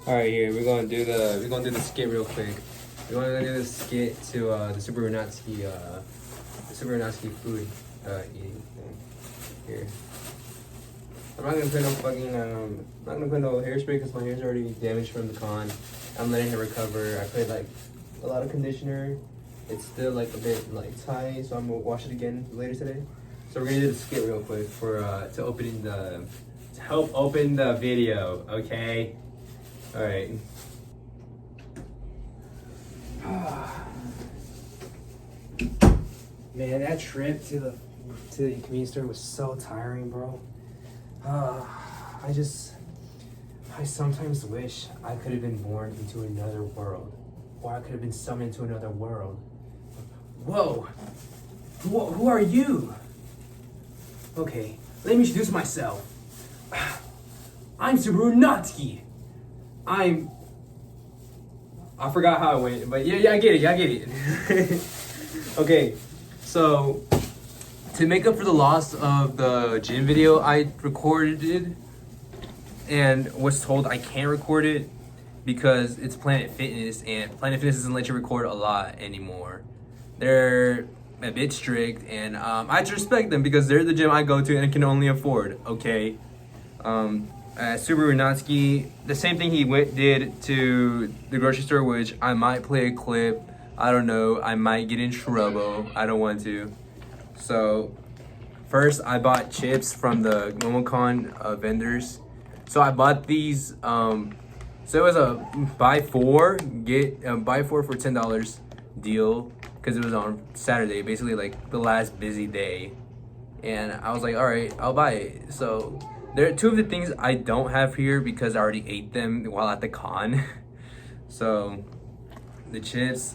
All right, here we're gonna do the skit real quick. We're gonna do the skit to the Subaru Natsuki food eating thing. Here, I'm not gonna put no fucking I'm not gonna put no hairspray because my hair's already damaged from the con. I'm letting it recover. I put like a lot of conditioner. It's still like a bit like tight, so I'm gonna wash it again later today. So we're gonna do the skit real quick for to help open the video. Okay. All right. Man, that trip to the convenience store was so tiring, bro. I sometimes wish I could have been born into another world, or I could have been summoned to another world. Whoa, who are you? Okay, let me introduce myself. I'm Subaru Natsuki. I forgot how it went, but yeah, I get it. Okay, so to make up for the loss of the gym video I recorded and was told I can't record it because it's Planet Fitness, and Planet Fitness doesn't let you record a lot anymore. They're a bit strict, and I just respect them because they're the gym I go to and can only afford. Okay. Subaru Natsuki, the same thing he did to the grocery store, which I might play a clip. I don't know. I might get in trouble. I don't want to. So, first I bought chips from the MomoCon vendors. So I bought these. So it was a buy four for $10 deal because it was on Saturday, basically like the last busy day. And I was like, all right, I'll buy it. So there are two of the things I don't have here because I already ate them while at the con. So the chips,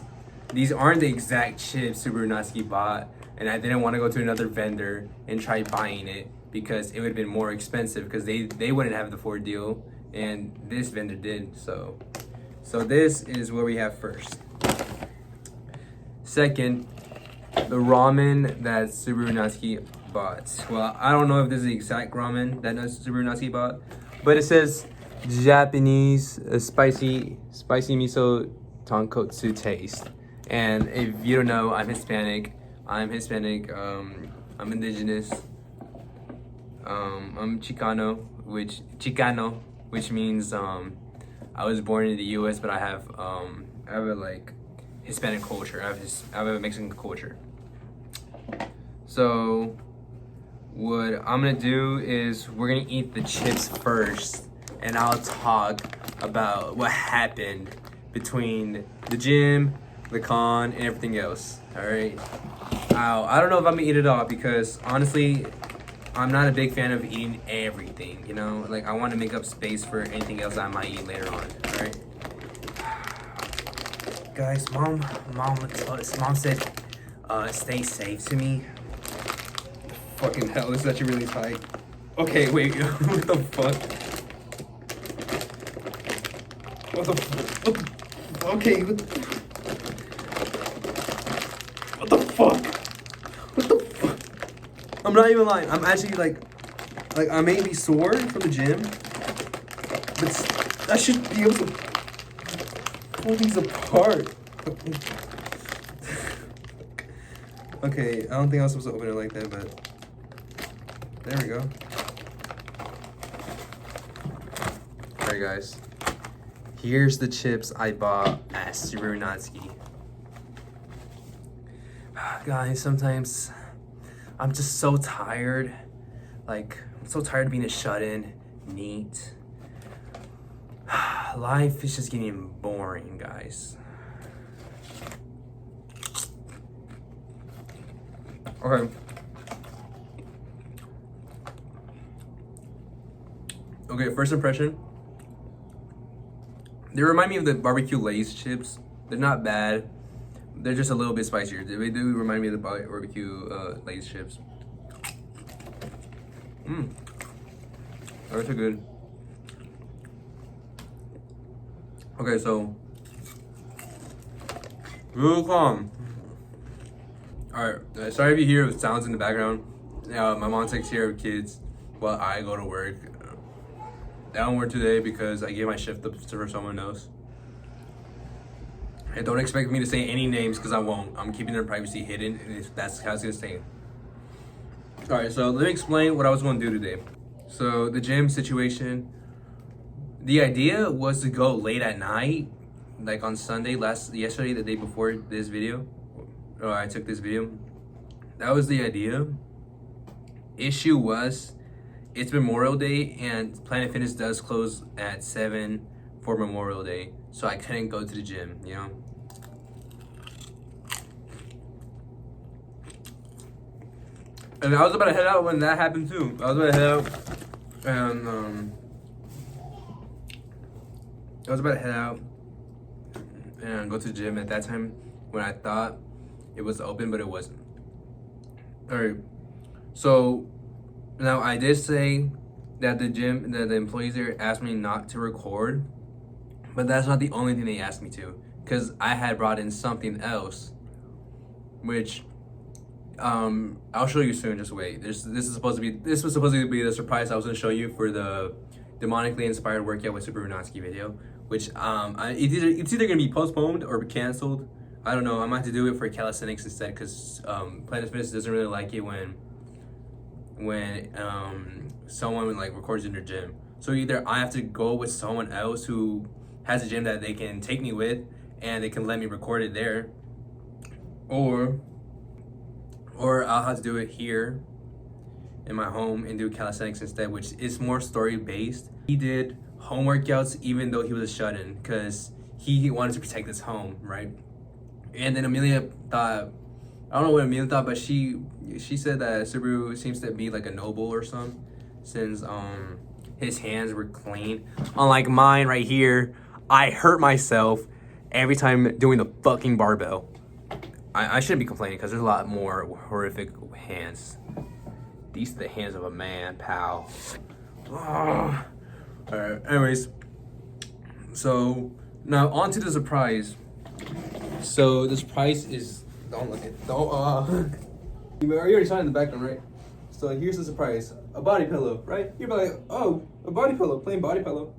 these aren't the exact chips Subaru Natsuki bought, and I didn't want to go to another vendor and try buying it because it would have been more expensive because they wouldn't have the 4 deal and this vendor did. So this is what we have first. Second, the ramen that Subaru Natsuki bought. Well, I don't know if this is the exact ramen that Subaru Natsuki bought, but it says Japanese spicy miso tonkotsu taste. And if you don't know, I'm Hispanic. I'm indigenous. I'm Chicano, which means I was born in the U.S., but I have a like Hispanic culture. I have a Mexican culture. So what I'm gonna do is we're gonna eat the chips first, and I'll talk about what happened between the gym, the con, and everything else. All right. I don't know if I'm gonna eat it all because honestly, I'm not a big fan of eating everything. You know, like I want to make up space for anything else I might eat later on. All right. Guys, mom said, stay safe to me. Fucking hell, this is actually really tight. Okay, wait, what the fuck? Okay, what the fuck? What the fuck? I'm not even lying. I'm actually like I may be sore from the gym, but I should be able to pull these apart. Okay, I don't think I was supposed to open it like that, but there we go. Alright guys, here's the chips I bought at Subaru Natsuki. Guys, sometimes I'm just so tired. Like, I'm so tired of being a shut-in, neat. Life is just getting boring, guys. Okay. Okay, first impression. They remind me of the barbecue Lay's chips. They're not bad. They're just a little bit spicier. They do remind me of the barbecue Lay's chips. Those are good. Okay, so real calm. Alright, sorry if you hear sounds in the background. My mom takes care of kids while I go to work. I don't work today because I gave my shift up to someone else. And don't expect me to say any names because I won't. I'm keeping their privacy hidden, and that's how it's gonna stay. All right, so let me explain what I was gonna do today. So the gym situation, the idea was to go late at night, like on Sunday, yesterday, the day before this video, or I took this video. That was the idea. Issue was, it's Memorial Day and Planet Fitness does close at 7 for Memorial Day, so I couldn't go to the gym, you know? And I was about to head out when that happened too. I was about to head out and go to the gym at that time when I thought it was open, but it wasn't. Alright, so now I did say that the employees there asked me not to record, but that's not the only thing they asked me to, because I had brought in something else, which I'll show you soon. Just wait. This was supposed to be the surprise I was gonna show you for the demonically inspired workout with Subaru Natsuki video, which it's either gonna be postponed or canceled. I don't know. I might have to do it for calisthenics instead, because Planet Fitness doesn't really like it when someone like records in their gym. So either I have to go with someone else who has a gym that they can take me with and they can let me record it there, or I'll have to do it here in my home and do calisthenics instead, which is more story based. He did home workouts even though he was a shut-in because he wanted to protect his home, right? And then Amelia thought, I don't know what Amelia thought, but she said that Subaru seems to be like a noble or something, since his hands were clean. Unlike mine right here, I hurt myself every time doing the fucking barbell. I shouldn't be complaining because there's a lot more horrific hands. These are the hands of a man, pal. Alright, anyways. So, now on to the surprise. So, the surprise is... Don't look at... You already saw it in the background, right? So, here's the surprise. A body pillow, right? You're like, oh, a body pillow, plain body pillow.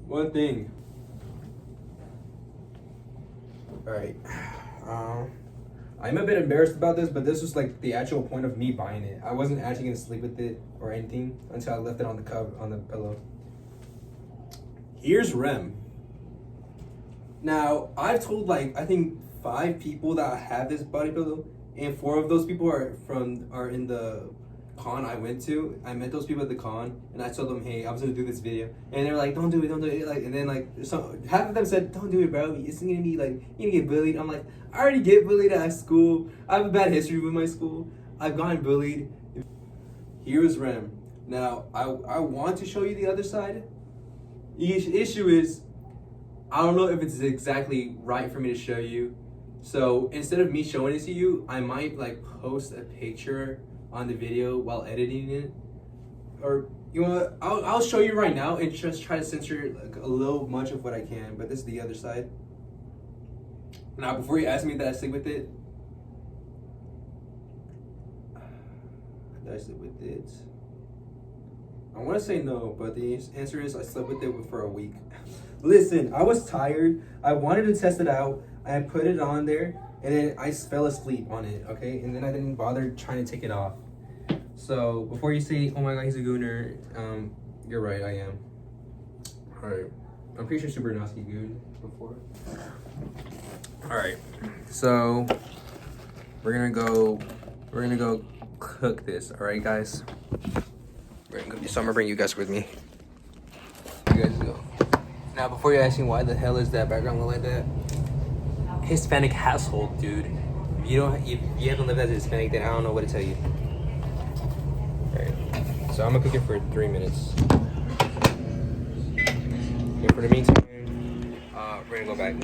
One thing. Alright. I'm a bit embarrassed about this, but this was like the actual point of me buying it. I wasn't actually gonna sleep with it or anything until I left it on the pillow. Here's Rem. Now I've told like I think 5 people that have this body pillow, and 4 of those people are in the con I went to. I met those people at the con, and I told them, hey, I was gonna do this video, and they're like, don't do it, like, and then like half of them said, don't do it, bro, it's gonna be like, you're gonna get bullied. I'm like, I already get bullied at school. I have a bad history with my school. I've gotten bullied. Here's Rem. Now I want to show you the other side. The issue is, I don't know if it's exactly right for me to show you, so instead of me showing it to you, I might like post a picture on the video while editing it, or you know what, I'll show you right now and just try to censor like a little much of what I can. But this is the other side. Now before you ask me that I sleep with it, did I sleep with it? I want to say no, but the answer is I slept with it for a week. Listen, I was tired, I wanted to test it out, I put it on there, and then I fell asleep on it, okay? And then I didn't bother trying to take it off. So before you say, oh my god, he's a gooner, you're right, I am. Alright. I'm pretty sure Subaru Natsuki gooned before. Alright. So we're gonna go cook this, alright guys? So I'm gonna bring you guys with me. You guys go. Now before you're asking why the hell is that background look like that? Hispanic household, dude. If you haven't lived as a Hispanic, then I don't know what to tell you. Alright. So I'm gonna cook it for 3 minutes. And for the meantime, we're gonna go back.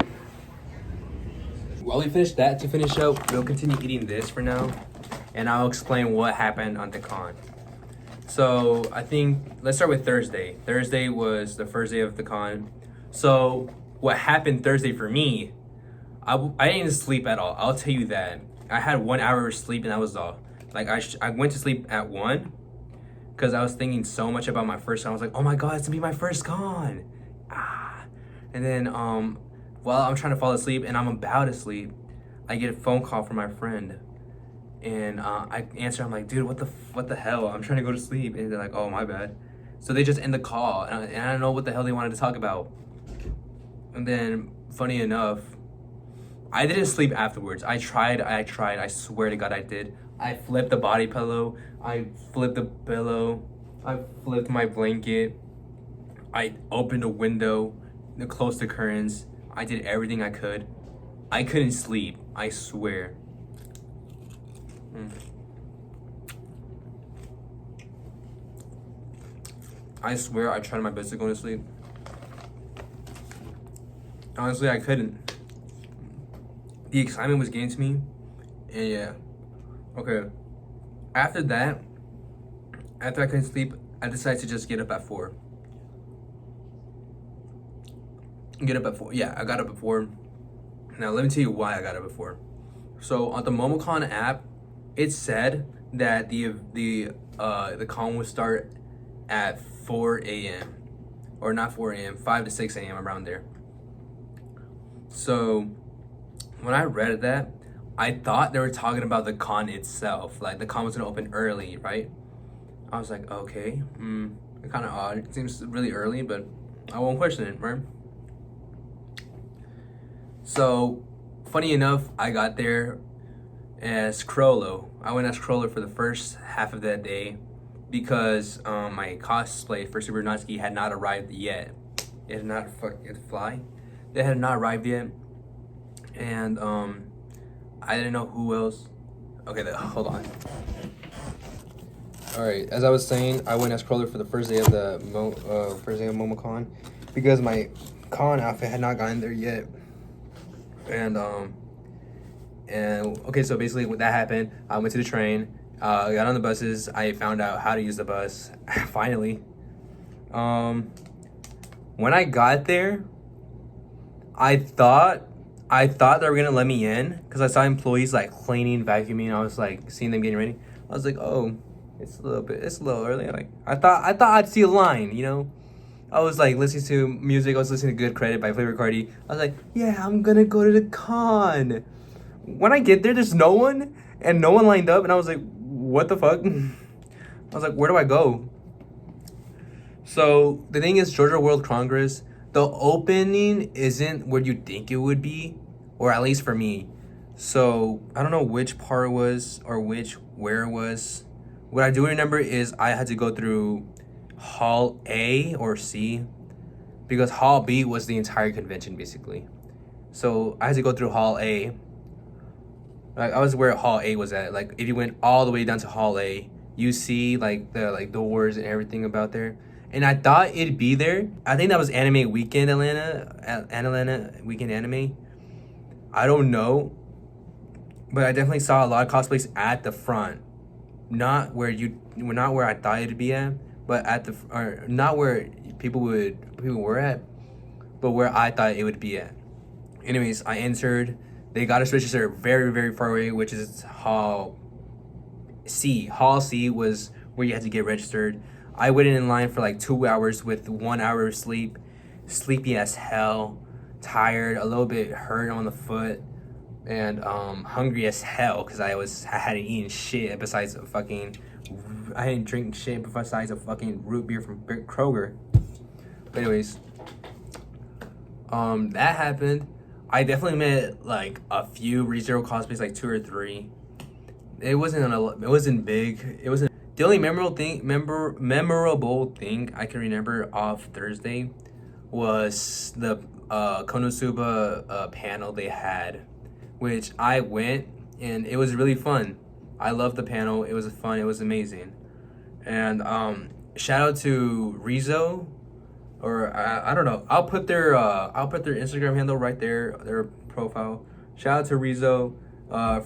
While we finish that, to finish up, we'll continue eating this for now, and I'll explain what happened on the con. So I think, let's start with Thursday. Thursday was the first day of the con. So what happened Thursday for me, I didn't sleep at all. I'll tell you that. I had 1 hour of sleep and that was all. Like I went to sleep at 1, because I was thinking so much about my first con. I was like, oh my god, it's gonna be my first con. And then while I'm trying to fall asleep and I'm about to sleep, I get a phone call from my friend, and I answer. I'm like, dude, what the hell? I'm trying to go to sleep, and they're like, oh, my bad. So they just end the call, and I don't know what the hell they wanted to talk about. And then, funny enough, I didn't sleep afterwards. I tried. I swear to God, I did. I flipped the body pillow. I flipped the pillow. I flipped my blanket. I opened a window, closed the curtains. I did everything I could. I couldn't sleep. I swear. I swear I tried my best to go to sleep. Honestly, I couldn't. The excitement was getting to me. And yeah. Okay. After that, after I couldn't sleep, I decided to just get up at 4. Yeah, I got up at 4. Now, let me tell you why I got up at 4. So, on the MomoCon app, it said that the con would start at 4 a.m. Or not 4 a.m., 5 to 6 a.m. around there. So, when I read that, I thought they were talking about the con itself. Like, the con was gonna open early, right? I was like, okay, kind of odd. It seems really early, but I won't question it, right? So, funny enough, I got there as Crollo. I went as Crollo for the first half of that day because my cosplay for Subaru Natsuki had not arrived yet. It had not fly. They had not arrived yet, and I didn't know who else. Okay, hold on. All right, as I was saying, I went as Crollo for the first day of MomoCon because my con outfit had not gotten there yet. And okay, so basically what that happened, I went to the train, got on the buses, I found out how to use the bus, finally. When I got there, I thought they were gonna let me in, because I saw employees like cleaning, vacuuming, I was like seeing them getting ready. I was like, oh, it's a little early. Like, I thought I'd see a line, you know? I was like listening to music. I was listening to Good Credit by Playboi Carti. I was like, yeah, I'm gonna go to the con. When I get there, there's no one, and no one lined up, and I was like, what the fuck? I was like, where do I go? So the thing is, Georgia World Congress, the opening isn't where you think it would be, or at least for me. So I don't know which part it was or where it was. What I do remember is I had to go through Hall A or C, because Hall B was the entire convention basically. So I had to go through Hall A. Like, I was where Hall A was at. Like, if you went all the way down to Hall A, you see like the doors and everything about there. And I thought it'd be there. I think that was Anime Weekend Atlanta Weekend Anime. I don't know, but I definitely saw a lot of cosplays at the front. Not where I thought it'd be at, but not where people were at, but where I thought it would be at. Anyways, I entered. They got us registered very, very far away, which is Hall C. Hall C was where you had to get registered. I waited in line for like 2 hours with 1 hour of sleep, sleepy as hell, tired, a little bit hurt on the foot, and hungry as hell because I hadn't eaten shit besides I didn't drink shit besides a fucking root beer from Kroger. But anyways, that happened. I definitely met like a few ReZero cosplays, like 2 or 3. It wasn't big. It wasn't. The only memorable thing I can remember off Thursday was the Konosuba panel they had, which I went, and it was really fun. I loved the panel. It was fun. It was amazing. And shout out to Rezo, or I don't know. I'll put their Instagram handle right there, their profile. Shout out to Rezo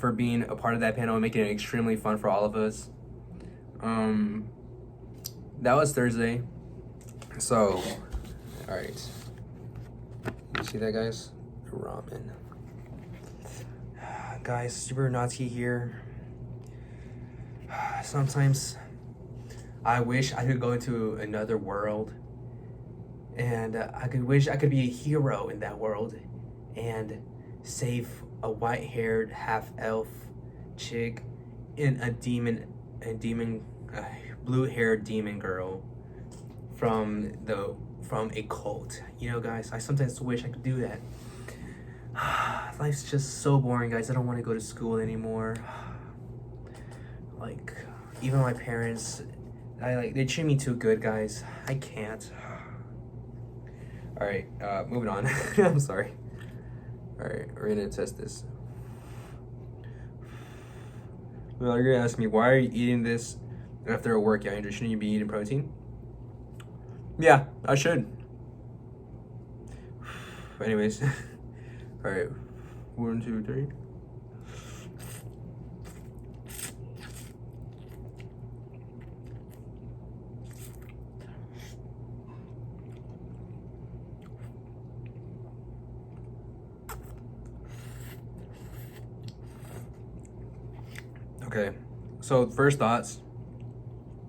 for being a part of that panel and making it extremely fun for all of us. That was Thursday. So, all right. You see that, guys? Ramen. Guys, Subaru Natsuki here. Sometimes I wish I could go into another world, and wish I could be a hero in that world, and save a white-haired half-elf chick and a blue-haired demon girl from a cult. You know, guys, I sometimes wish I could do that. Life's just so boring, guys. I don't want to go to school anymore. Like, even my parents, they treat me too good, guys. I can't. All right, moving on. I'm sorry. All right, we're gonna test this. Well, you're gonna ask me, why are you eating this after a workout? Shouldn't you be eating protein? Yeah, I should. Anyways, all right, 1, 2, 3. Okay, so first thoughts.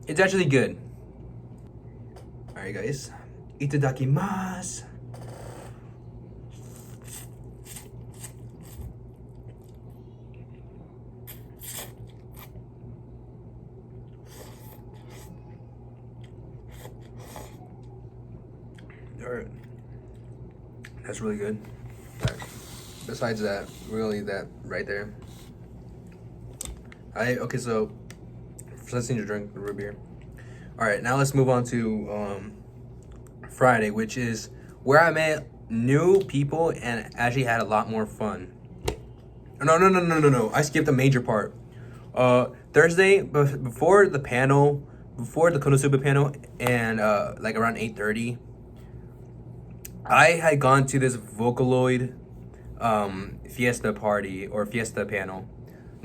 It's actually good. Alright, guys. Itadakimasu. Alright. That's really good. Right. Besides that, really that right there. Okay, so let's need to drink the root beer. All right, now let's move on to Friday, which is where I met new people and actually had a lot more fun. No. I skipped a major part. Thursday, before the panel, before the Konosuba panel, and like around 8:30, I had gone to this Vocaloid Fiesta party or Fiesta panel.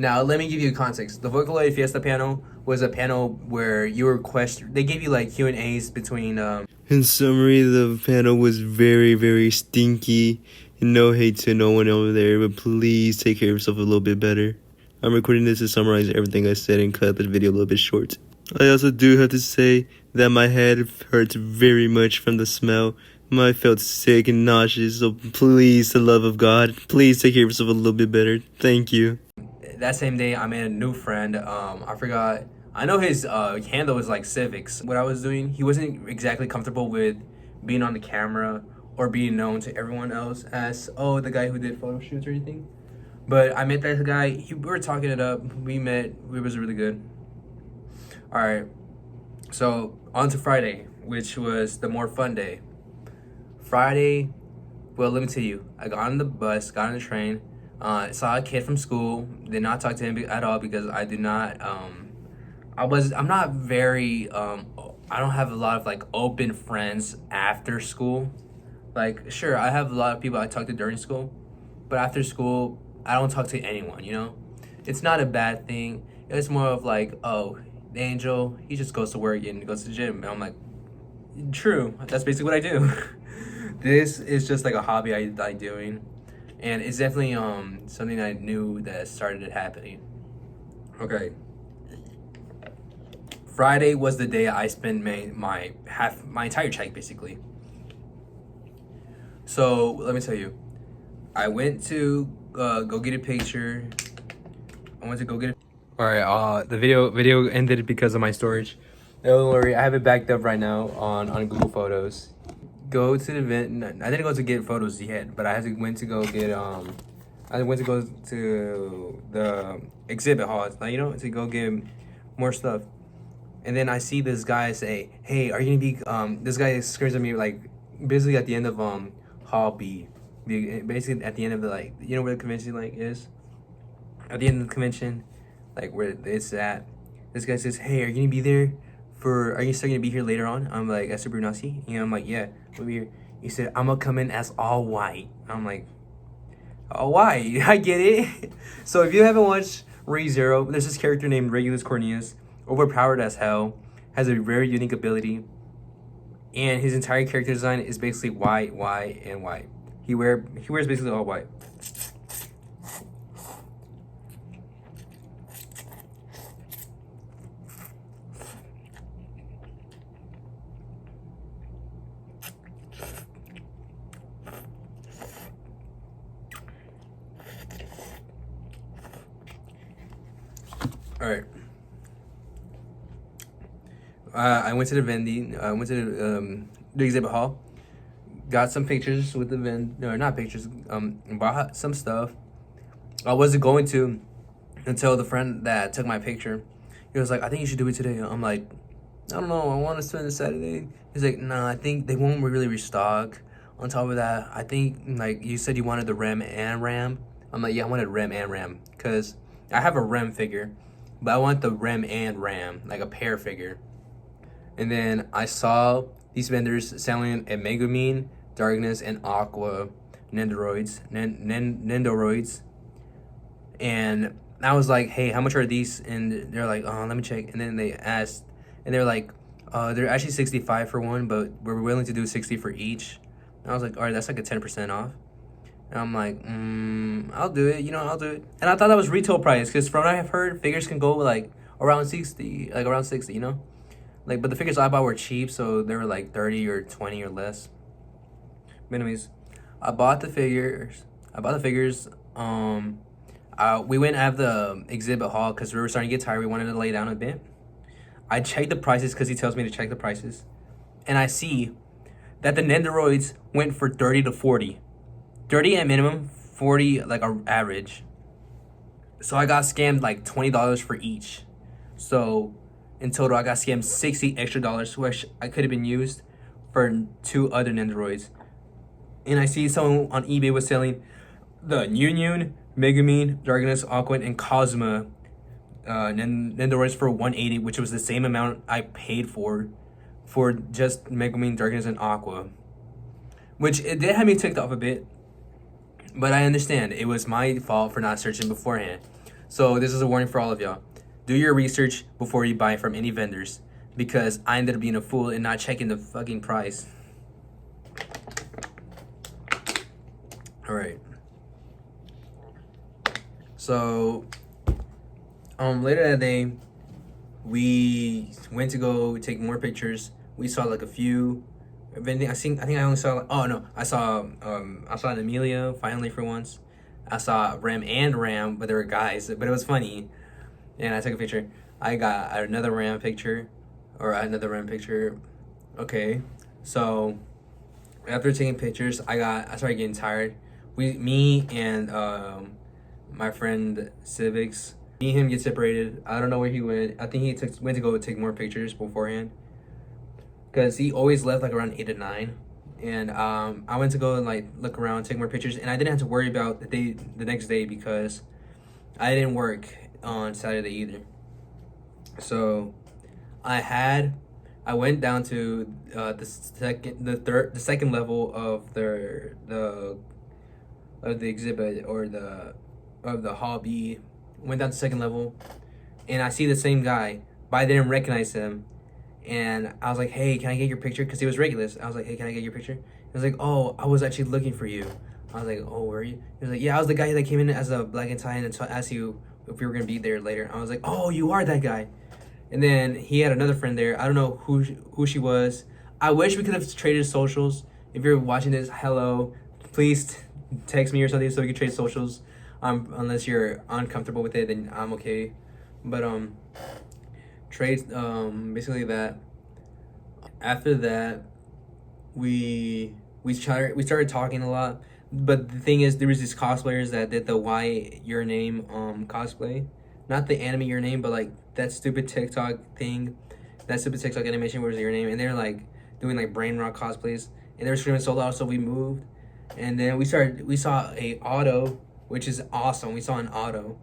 Now, let me give you context. The Vocaloid Fiesta panel was a panel where you were they gave you like Q&As between... In summary, the panel was very, very stinky. No hate to no one over there, but please take care of yourself a little bit better. I'm recording this to summarize everything I said and cut the video a little bit short. I also do have to say that my head hurts very much from the smell. I felt sick and nauseous, so please, the love of God, please take care of yourself a little bit better. Thank you. That same day, I made a new friend. I forgot. I know his handle was like Civics. What I was doing, he wasn't exactly comfortable with being on the camera or being known to everyone else as, oh, the guy who did photo shoots or anything. But I met that guy. We were talking it up. We met. It was really good. All right. So on to Friday, which was the more fun day. Friday, well, let me tell you. I got on the bus, got on the train. Saw a kid from school. Did not talk to him at all because I do not. I'm not very. I don't have a lot of like open friends after school. Like, sure, I have a lot of people I talk to during school, but after school, I don't talk to anyone. You know, it's not a bad thing. It's more of like, oh, Angel, he just goes to work and goes to the gym. And I'm like, true. That's basically what I do. This is just like a hobby I like doing. And it's definitely something I knew that started happening. Okay. Friday was the day I spent my entire check basically. So let me tell you, I went to go get a picture. All right. The video ended because of my storage. Don't worry, I have it backed up right now on Google Photos. Go to the event. I didn't go to get photos yet, but I went to go get I went to go to the exhibit hall, to go get more stuff. And then I see this guy say, "Hey, are you gonna be?" This guy screams at me like, basically at the end of Hall B, basically at the end of the where the convention is. At the end of the convention, like where it's at. This guy says, "Hey, are you gonna be there? Are you still gonna be here later on?" I'm like, "As Subaru Natsuki?" And I'm like, "Yeah, we'll be here." He said, "I'm gonna come in as all white." I'm like, "All white?" I get it. So if you haven't watched Re:Zero, there's this character named Regulus Cornelius, overpowered as hell, has a very unique ability, and his entire character design is basically white, and white. He wears basically all white. All right. I went to the vending. I went to the exhibit hall. Got some pictures with the no, not pictures. Bought some stuff. I wasn't going to until the friend that took my picture. He was like, "I think you should do it today." I'm like, "I don't know. I want to spend the Saturday." He's like, "Nah, I think they won't really restock. On top of that, I think like you said you wanted the Rem and Ram." I'm like, "Yeah, I wanted Rem and Ram because I have a Rem figure, but I want the Rem and Ram, like a pair figure." And then I saw these vendors selling a Megumin, Darkness, and Aqua Nendoroids. Nendoroids. And I was like, "Hey, how much are these?" And they're like, "Oh, let me check." And then they asked, and they're like, "They're actually 65 for one, but we're willing to do 60 for each." And I was like, "All right, that's like a 10% off." And I'm like, "I'll do it. I'll do it." And I thought that was retail price because from what I've heard, figures can go like around 60, like around 60, Like, but the figures I bought were cheap, so they were like 30 or 20 or less. But anyways, I bought the figures. We went out of the exhibit hall because we were starting to get tired. We wanted to lay down a bit. I checked the prices because he tells me to check the prices. And I see that the Nendoroids went for 30 to 40. 30 at minimum, 40 like a average. So I got scammed like $20 for each. So in total, I got scammed $60 extra, which I could have been used for 2 other Nendoroids. And I see someone on eBay was selling the Union, Megumin, Darkness, Aqua, and Cosma Nendoroids for $180, which was the same amount I paid for just Megumin, Darkness, and Aqua. Which it did have me ticked off a bit. But I understand. It was my fault for not searching beforehand. So this is a warning for all of y'all. Do your research before you buy from any vendors. Because I ended up being a fool and not checking the fucking price. Alright. So later that day we went to go take more pictures. We saw like a few vending. I think I only saw I saw an Amelia finally for once. I saw Ram and Ram, but they were guys. But it was funny. And I took a picture. I got another Ram picture. Okay. So after taking pictures, I started getting tired. Me and my friend Civics, me and him get separated. I don't know where he went. I think he went to go take more pictures beforehand. Because he always left like around 8 or 9. And I went to go and like look around, take more pictures, and I didn't have to worry about the next day because I didn't work on Saturday either. So I went down to the second level of the exhibit or of the hobby. Went down to second level, and I see the same guy, but I didn't recognize him. And I was like, "Hey, can I get your picture?" Because he was Regulus. I was like, "Hey, can I get your picture?" He was like, "Oh, I was actually looking for you." I was like, "Oh, were you?" He was like, "Yeah, I was the guy that came in as a black and tie and asked you if we were gonna be there later." I was like, "Oh, you are that guy." And then he had another friend there. I don't know who she was. I wish we could have traded socials. If you're watching this, hello, please text me or something so we could trade socials. Unless you're uncomfortable with it, then I'm okay. But trade basically that. After that, we started talking a lot. But the thing is, there was these cosplayers that did the Why Your Name cosplay, not the anime Your Name, but like that stupid TikTok thing, that stupid TikTok animation where it's Your Name, and they're like doing like brain rock cosplays, and they were screaming so loud, so we moved, and then we saw a auto, which is awesome. We saw an auto,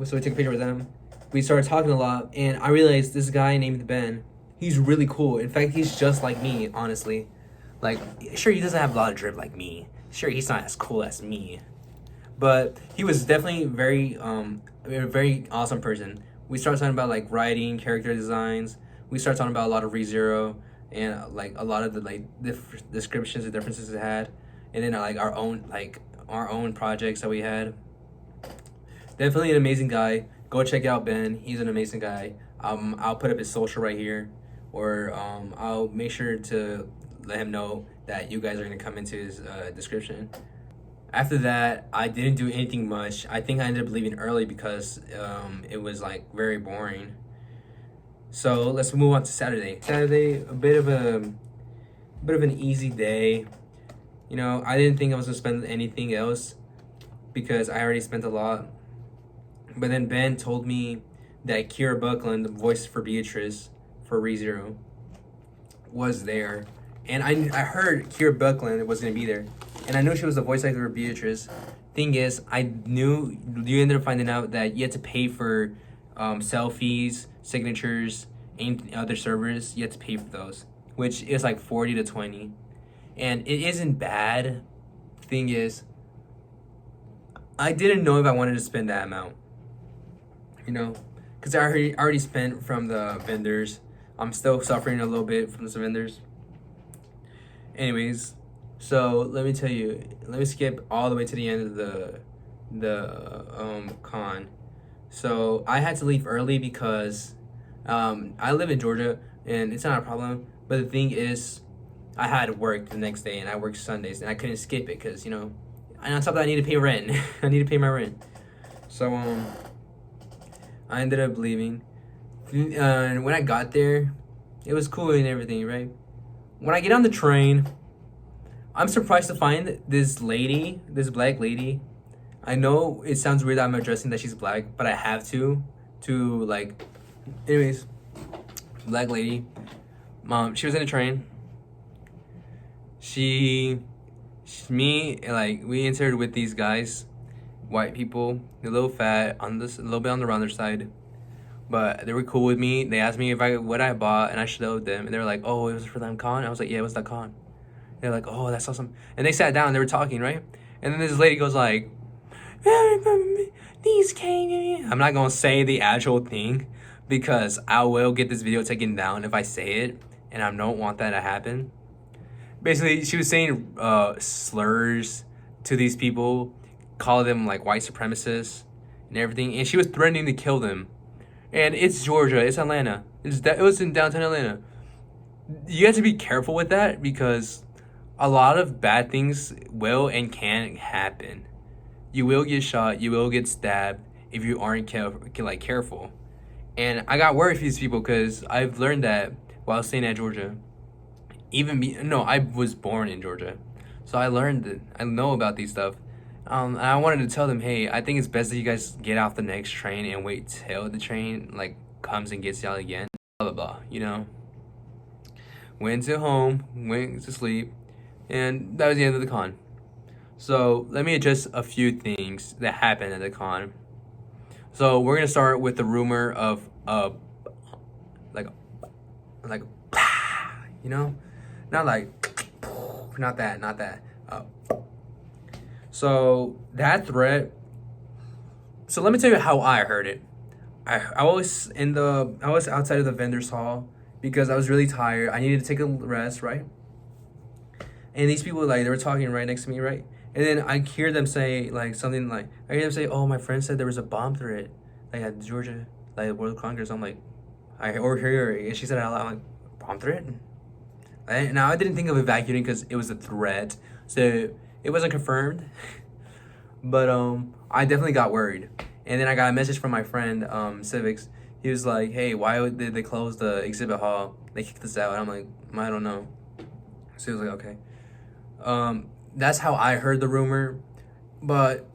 so we took a picture with them. We started talking a lot, and I realized this guy named Ben, he's really cool. In fact, he's just like me, honestly. Like, sure, he doesn't have a lot of drip like me. Sure, he's not as cool as me. But he was definitely a very awesome person. We started talking about, like, writing, character designs. We started talking about a lot of ReZero and, like, a lot of the, like, descriptions and differences it had. And then, like, our own projects that we had. Definitely an amazing guy. Go check out Ben. He's an amazing guy. I'll put up his social right here. Or I'll make sure to let him know that you guys are going to come into his description. After that, I didn't do anything much. I think I ended up leaving early because it was like very boring. So let's move on to Saturday. Saturday, a bit of an easy day. You know, I didn't think I was gonna spend anything else because I already spent a lot. But then Ben told me that Kira Buckland, the voice for Beatrice for ReZero, was there. And I heard Kira Buckland was gonna be there. And I knew she was the voice actor for Beatrice. Thing is, I knew you ended up finding out that you had to pay for selfies, signatures, and other servers. You had to pay for those, which is like 40 to 20. And it isn't bad. Thing is, I didn't know if I wanted to spend that amount. You know, because I already spent from the vendors. I'm still suffering a little bit from the vendors. Anyways, so let me tell you. Let me skip all the way to the end of the con. So I had to leave early because I live in Georgia and it's not a problem. But the thing is, I had work the next day and I worked Sundays and I couldn't skip it because, you know, and on top of that I need to pay rent. I need to pay my rent. So I ended up leaving. And when I got there, it was cool and everything, right? When I get on the train, I'm surprised to find this lady, this black lady. I know it sounds weird that I'm addressing that she's black, but I have to like, anyways, black lady. She was in a train. Me, like, we entered with these guys, white people, a little fat, a little bit on the rounder side, but they were cool with me. They asked me what I bought, and I showed them, and they were like, "Oh, it was for that con?" I was like, "Yeah, it was that con." They're like, "Oh, that's awesome." And they sat down, and they were talking, right? And then this lady goes like, "These came." I'm not gonna say the actual thing because I will get this video taken down if I say it, and I don't want that to happen. Basically, she was saying slurs to these people, call them like white supremacists and everything, and she was threatening to kill them. And it's Georgia, it's Atlanta. It was in downtown Atlanta. You have to be careful with that because a lot of bad things will and can happen. You will get shot, you will get stabbed if you aren't careful. And I got worried for these people because I've learned that while staying at Georgia. I was born in Georgia, so I learned that I know about these stuff. And I wanted to tell them, hey, I think it's best that you guys get off the next train and wait till the train like comes and gets y'all again. Blah blah blah. You know. Went to home, went to sleep, and that was the end of the con. So let me address a few things that happened at the con. So we're gonna start with the rumor of like you know. Not like, not that. So that threat. So let me tell you how I heard it. I was outside of the vendor's hall because I was really tired. I needed to take a rest, right? And these people they were talking right next to me, right? And then I hear them say something like, I hear them say, "Oh, my friend said there was a bomb threat, like at Georgia, like World Congress." I'm like, I overheard her, and she said it out loud. I'm like, bomb threat? Now I didn't think of evacuating because it was a threat, so it wasn't confirmed. But I definitely got worried, and then I got a message from my friend Civics. He was like, "Hey, why did they close the exhibit hall? They kicked us out." And I'm like, "I don't know." So he was like, "Okay." That's how I heard the rumor, but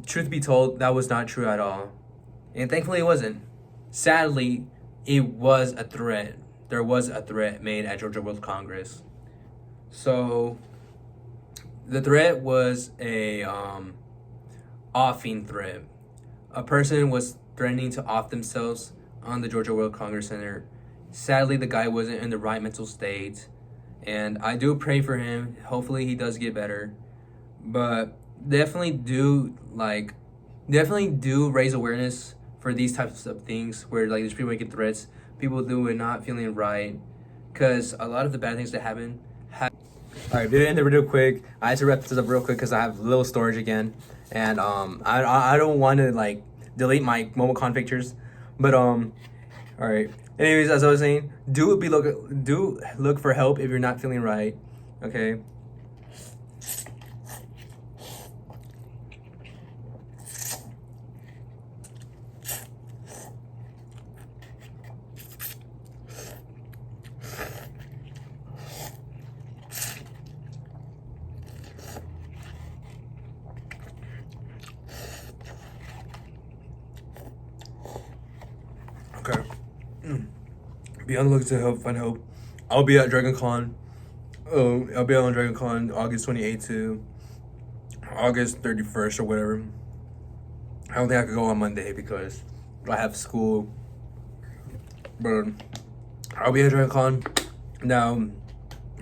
truth be told, that was not true at all, and thankfully it wasn't. Sadly, it was a threat. There was a threat made at Georgia World Congress. So the threat was a offing threat. A person was threatening to off themselves on the Georgia World Congress Center. Sadly, the guy wasn't in the right mental state, and I do pray for him. Hopefully he does get better. But definitely do raise awareness for these types of things where there's people making threats. People do it not feeling right, because a lot of the bad things that happen. All right, video ended real quick. I had to wrap this up real quick because I have little storage again, and I don't want to delete my MomoCon pictures, but all right. Anyways, as I was saying, do look for help if you're not feeling right. Okay. be on the lookout to find hope. I'll be at Dragon Con. I'll be on Dragon Con August 28th to August 31st or whatever. I don't think I could go on Monday because I have school. But I'll be at Dragon Con. Now,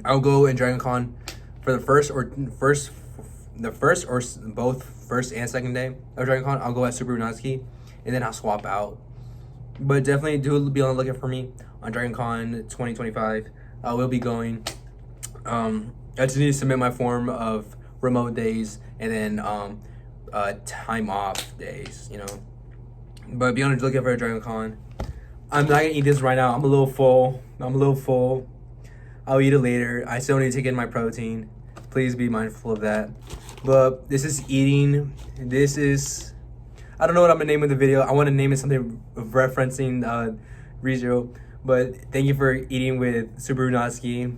I'll go in Dragon Con for the first or both first and second day of Dragon Con. I'll go at Subaru Natsuki, and then I'll swap out. But definitely do be on the lookout for me on Dragon Con 2025. I will be going. I just need to submit my form of remote days and then time off days, you know. But be on the lookout for Dragon Con. I'm not gonna eat this right now. I'm a little full. I'll eat it later. I still need to take in my protein. Please be mindful of that. But this is eating. This is, I don't know what I'm gonna name the video. I want to name it something referencing Rizzo. But thank you for eating with Subaru Natsuki.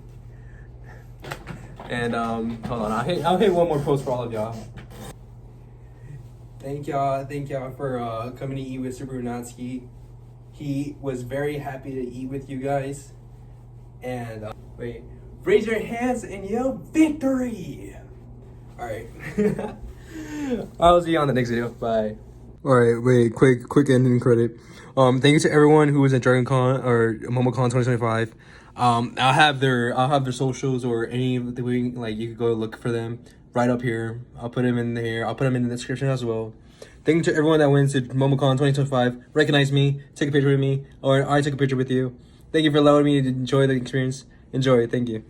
And hold on, I'll hit one more post for all of y'all. Thank y'all for coming to eat with Subaru Natsuki. He was very happy to eat with you guys. And wait, raise your hands and yell victory! Alright. I'll see you on the next video. Bye. Alright, wait, quick ending credit. Thank you to everyone who was at Dragon Con or MomoCon 2025. I'll have their socials or anything, like you could go look for them right up here. I'll put them in there. I'll put them in the description as well. Thank you to everyone that went to MomoCon 2025. Recognize me, take a picture with me, or I took a picture with you. Thank you for allowing me to enjoy the experience. Enjoy. Thank you.